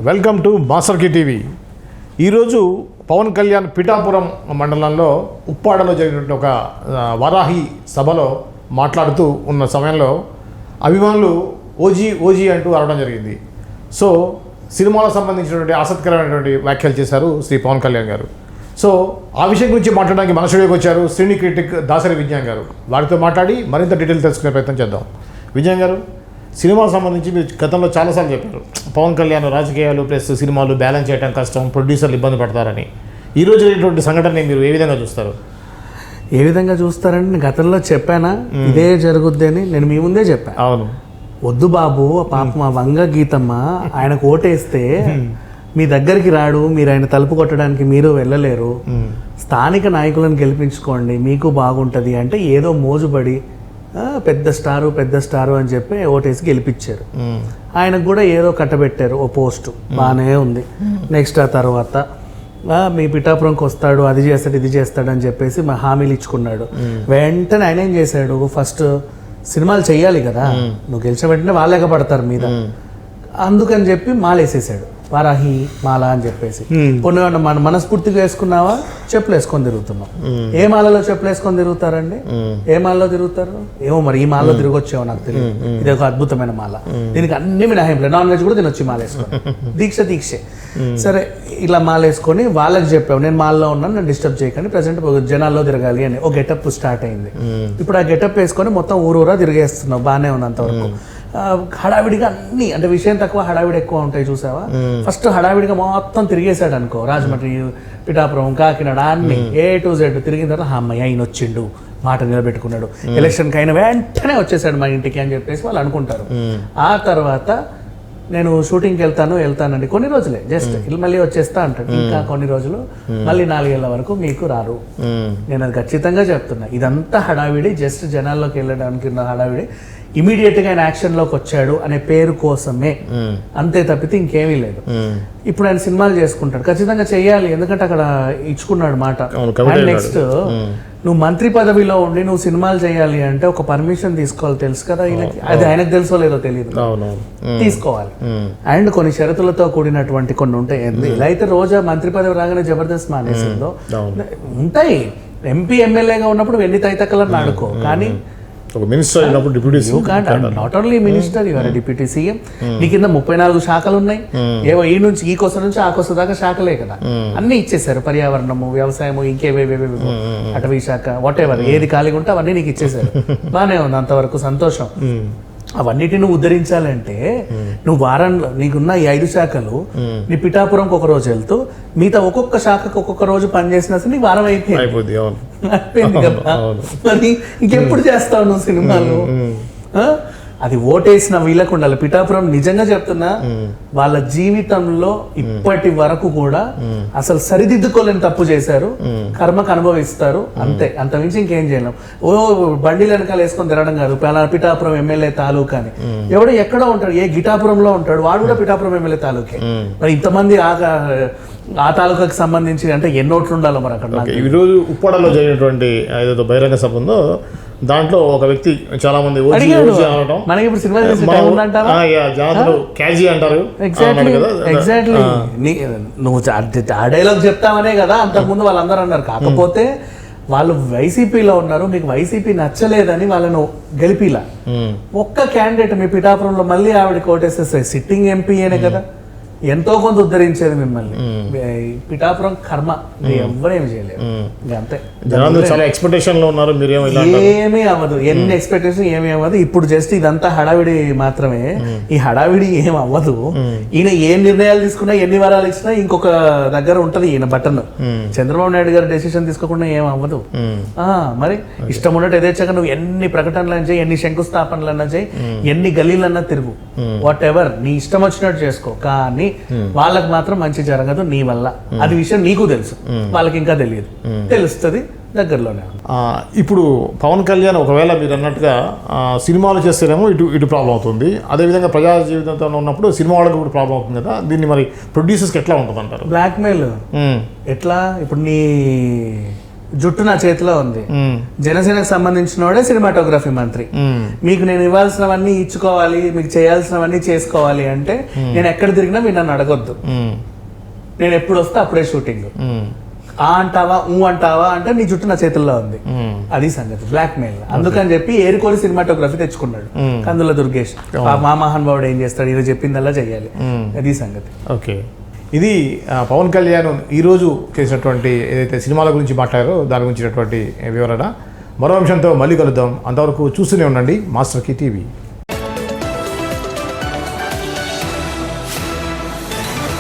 Welcome to మాస్టర్కి TV. ఈరోజు పవన్ కళ్యాణ్ పిఠాపురం మండలంలో ఉప్పాడలో జరిగినటువంటి ఒక వారాహి సభలో మాట్లాడుతూ ఉన్న సమయంలో అభిమానులు ఓజీ ఓజీ అంటూ అరవడం జరిగింది. సో సినిమాలకు సంబంధించినటువంటి ఆసక్తికరమైనటువంటి వ్యాఖ్యలు చేశారు శ్రీ పవన్ కళ్యాణ్ గారు. సో ఆ విషయం గురించి మాట్లాడడానికి మన స్టూడియోకి వచ్చారు శ్రీని క్రిటిక్ దాసరి విజ్ఞాన్ గారు. వారితో మాట్లాడి మరింత డీటెయిల్ తెలుసుకునే ప్రయత్నం చేద్దాం. విజ్ఞాన్ గారు, సినిమాకు సంబంధించి మీరు గతంలో చాలాసార్లు చెప్పారు పవన్ కళ్యాణ్ రాజకీయాలు ప్లస్ సినిమాలు బ్యాలెన్స్ చేయడం కష్టం, ప్రొడ్యూసర్లు ఇబ్బంది పడతారని. ఈరోజు జరిగినటువంటి సంఘటనని మీరు ఏ విధంగా చూస్తారు? ఏ విధంగా చూస్తారని నేను గతంలో చెప్పానా ఇదే జరుగుద్ది అని నేను మీ ముందే చెప్పాను. అవును, వద్దు బాబు, పాప మా వంగ గీతమ్మ ఆయనకు ఓటేస్తే మీ దగ్గరికి రాడు, మీరు ఆయన తలుపు కొట్టడానికి మీరు వెళ్ళలేరు, స్థానిక నాయకులను గెలిపించుకోండి మీకు బాగుంటుంది అంటే ఏదో మోజుబడి పెద్ద స్టారు అని చెప్పి ఓటేసి గెలిపించారు. ఆయనకు కూడా ఏదో కట్టబెట్టారు ఓ పోస్టు, బాగానే ఉంది. నెక్స్ట్ ఆ తర్వాత మీ పిఠాపురంకి వస్తాడు, అది చేస్తాడు ఇది చేస్తాడు అని చెప్పేసి మా హామీలు ఇచ్చుకున్నాడు. వెంటనే ఆయన ఏం చేశాడు, ఫస్ట్ సినిమాలు చెయ్యాలి కదా, నువ్వు గెలిచిన వెంటనే వాళ్ళేక పడతారు మీద, అందుకని చెప్పి మాలేసేసాడు, వారాహి మాల అని చెప్పేసి. కొన్ని మన మనస్ఫూర్తిగా వేసుకున్నావా, చెప్పులు వేసుకొని తిరుగుతున్నాం. ఏ మాలలో చెప్పులు వేసుకొని తిరుగుతారండి? ఏ మాలలో తిరుగుతారు ఏమో, మరి ఈ మాలలో తిరగొచ్చేమో నాకు తెలియదు. ఇది ఒక అద్భుతమైన మాల, దీనికి అన్ని మినహాయింపులే, నాన్ వెజ్ కూడా తినొచ్చి మాల వేసుకొని, దీక్షే. సరే, ఇలా మాల వేసుకొని వాళ్ళకి చెప్పావు నేను మాల్లో ఉన్నాను, నన్ను డిస్టర్బ్ చేయకండి, ప్రజెంట్ జనాల్లో తిరగాలి అని ఒక గెటప్ స్టార్ట్ అయింది. ఇప్పుడు ఆ గెటప్ వేసుకొని మొత్తం ఊరూరా తిరిగేస్తున్నావు, బాగానే ఉంది అంతవరకు. హడావిడిగా అన్ని, అంటే విషయం తక్కువ హడావిడి ఎక్కువ ఉంటాయి చూసావా. ఫస్ట్ హడావిడిగా మొత్తం తిరిగేశాడు అనుకో, రాజమండ్రి పిఠాపురం కాకినాడ అన్ని A to Z తిరిగిన తర్వాత అమ్మాయి ఆయన వచ్చిండు, మాట నిలబెట్టుకున్నాడు, ఎలక్షన్కి అయిన వెంటనే వచ్చేసాడు మా ఇంటికి అని చెప్పేసి వాళ్ళు అనుకుంటారు. ఆ తర్వాత నేను షూటింగ్కి వెళ్తానండి కొన్ని రోజులే, జస్ట్ మళ్ళీ వచ్చేస్తా అంటాడు. ఇంకా కొన్ని రోజులు, మళ్ళీ 4 ఏళ్ల వరకు మీకు రారు. నేను అది ఖచ్చితంగా చెప్తున్నా. ఇదంతా హడావిడి, జస్ట్ జనాల్లోకి వెళ్ళడానికి ఉన్న హడావిడి. ఇమీడియట్గా ఆయన యాక్షన్లోకి వచ్చాడు అనే పేరు కోసమే, అంతే తప్పితే ఇంకేమీ లేదు. ఇప్పుడు ఆయన సినిమాలు చేసుకుంటాడు, ఖచ్చితంగా చెయ్యాలి, ఎందుకంటే అక్కడ ఇచ్చుకున్నాడు మాట. అండ్ నెక్స్ట్ నువ్వు మంత్రి పదవిలో ఉండి నువ్వు సినిమాలు చేయాలి అంటే ఒక పర్మిషన్ తీసుకోవాలి, తెలుసు కదా ఈయనకి. అది ఆయనకు తెలుసో లేదో తెలియదు, తీసుకోవాలి. అండ్ కొన్ని షరతులతో కూడినటువంటి కొన్ని ఉంటాయి. ఇలా అయితే రోజా మంత్రి పదవి రాగానే జబర్దస్త్ మానేసిందో ఉంటాయి. ఎంపీ ఎమ్మెల్యేగా ఉన్నప్పుడు ఎన్ని తైతక్కలను ఆడుకో, కానీ not only minister, your deputy CM. నీ కింద 34 శాఖలు ఉన్నాయి. ఏవో ఈ నుంచి ఈ కొస నుంచి ఆ కొస దాకా శాఖలే కదా, అన్ని ఇచ్చేసారు. పర్యావరణము, వ్యవసాయము, ఇంకేవేవేవో, అటవీ శాఖ, వాట్ ఎవర్, ఏది ఖాళీగా ఉంటే అవన్నీ నీకు ఇచ్చేసారు. బాగానే ఉంది, అంతవరకు సంతోషం. అవన్నిటిని నువ్వు ఉద్ధరించాలంటే నువ్వు వారంలో నీకున్న ఈ 5 శాఖలు నీ పిఠాపురంకి ఒక రోజు వెళ్తూ మిగతా ఒక్కొక్క శాఖకు ఒక్కొక్క రోజు పనిచేసినా సరే నీ వారం అయిపోయింది కదా. మరి ఇంకెప్పుడు చేస్తావు నువ్వు సినిమాలు? అది ఓటేసిన వీళ్ళకు ఉండాలి. పిఠాపురం నిజంగా చెప్తున్నా, వాళ్ళ జీవితంలో ఇప్పటి వరకు కూడా అసలు సరిదిద్దుకోలేని తప్పు చేశారు, కర్మకు అనుభవిస్తారు, అంతే. అంతమించి ఇంకేం చేయలేం. ఓ బండిలు వెనకాల వేసుకొని తిరగడం కాదు, పిఠాపురం ఎమ్మెల్యే తాలూకా అని. ఎవడో ఎక్కడో ఉంటాడు, ఏ గిటాపురంలో ఉంటాడు, వాడు కూడా పిఠాపురం ఎమ్మెల్యే తాలూకే. మరి ఇంతమంది ఆ తాలూకాకి సంబంధించి అంటే ఎన్నోట్లు ఉండాలో మరి అక్కడ. ఈరోజు ఉప్పాడలో జరిగినటువంటి ఏదో బహిరంగ సభ ఉందో, దాంట్లో ఒక వ్యక్తి చాలా మంది మనకి ఇప్పుడు సినిమా క్యాజీ అంటారు. ఎగ్జాక్ట్లీ నువ్వు ఆ డైలాగ్ చెప్తామనే కదా అంతకుముందు వాళ్ళందరూ అన్నారు. కాకపోతే వాళ్ళు వైసీపీలో ఉన్నారు, మీకు వైసీపీ నచ్చలేదని వాళ్ళను గెలిపిలా. ఒక్క క్యాండిడేట్ మీ పిఠాపురంలో మళ్ళీ ఆవిడకి ఓటేసేస్తే సిట్టింగ్ ఎంపీ అనే కదా ఎంతో కొంత ఉద్ధరించేది మిమ్మల్ని. పిఠాపురం కర్మ, ఎవ్వరేమి చేయలేదు, అంతే. చాలా ఎక్స్పెక్టేషన్ లో ఉన్నారు, ఏమీ అవ్వదు, ఎన్ని ఎక్స్పెక్టేషన్ ఏమీ అవ్వదు. ఇప్పుడు జస్ట్ ఇదంతా హడావిడి మాత్రమే. ఈ హడావిడి ఏం అవ్వదు. ఈయన ఏ నిర్ణయాలు తీసుకున్నా, ఎన్ని వరాలు ఇచ్చినా ఇంకొక దగ్గర ఉంటది ఈయన బటన్. చంద్రబాబు నాయుడు గారు డెసిషన్ తీసుకోకుండా ఏం అవ్వదు. మరి ఇష్టం ఉన్నట్టు యథేచ్ఛగా నువ్వు ఎన్ని ప్రకటనలు చేయి, ఎన్ని శంకుస్థాపనలన్నా చేయి, ఎన్ని గల్లీలన్నా తిరుగు, వాట్ ఎవర్ నీ ఇష్టం వచ్చినట్టు చేసుకో, కానీ వాళ్ళకి మాత్రం మంచి జరగదు నీ వల్ల. అది విషయం నీకు తెలుసు, వాళ్ళకి ఇంకా తెలియదు, తెలుస్తుంది దగ్గరలోనే. ఇప్పుడు పవన్ కళ్యాణ్ ఒకవేళ మీరు అన్నట్టుగా సినిమాలు చేస్తేనేమో ఇటు ప్రాబ్లం అవుతుంది, అదేవిధంగా ప్రజా జీవితంతో ఉన్నప్పుడు సినిమా వాళ్ళకి కూడా ప్రాబ్లం అవుతుంది కదా. దీన్ని మరి ప్రొడ్యూసర్స్కి ఎట్లా ఉంటుంది అంటారు? బ్లాక్మెయిల్ ఎట్లా? ఇప్పుడు జుట్టు నా చేతిలో ఉంది, మ్మ్. జనసేనకు సంబంధించిన వాడే సినిమాటోగ్రఫీ మంత్రి. మ్మ్. మీకు నేను ఇవ్వాల్సినవన్నీ ఇచ్చుకోవాలి, మీకు చేయాల్సినవన్నీ చేసుకోవాలి అంటే నేను ఎక్కడ తిరిగినా మీరు నన్ను అడగొద్దు. మ్మ్. నేను ఎప్పుడు వస్తే అప్పుడే షూటింగ్. మ్మ్. ఆ అంటావా ఊ అంటావా అంటే నీ జుట్టు నా చేతుల్లో ఉంది. మ్మ్. అది సంగతి, బ్లాక్ మెయిల్. అందుకని చెప్పి ఏరుకోరి సినిమాటోగ్రఫీ తెచ్చుకున్నాడు కందుల దుర్గేష్. మా మహానుభావుడు ఏం చేస్తాడు, ఇది చెప్పిందల్లా చెయ్యాలి. అది సంగతి. ఓకే, ఇది పవన్ కళ్యాణ్ ఈరోజు చేసినటువంటి ఏదైతే సినిమాల గురించి మాట్లాడారో దాని గురించినటువంటి వివరణ. మరో అంశంతో మళ్ళీ కలుద్దాం. అంతవరకు చూస్తూనే ఉండండి మాస్టర్ కీ టీవీ.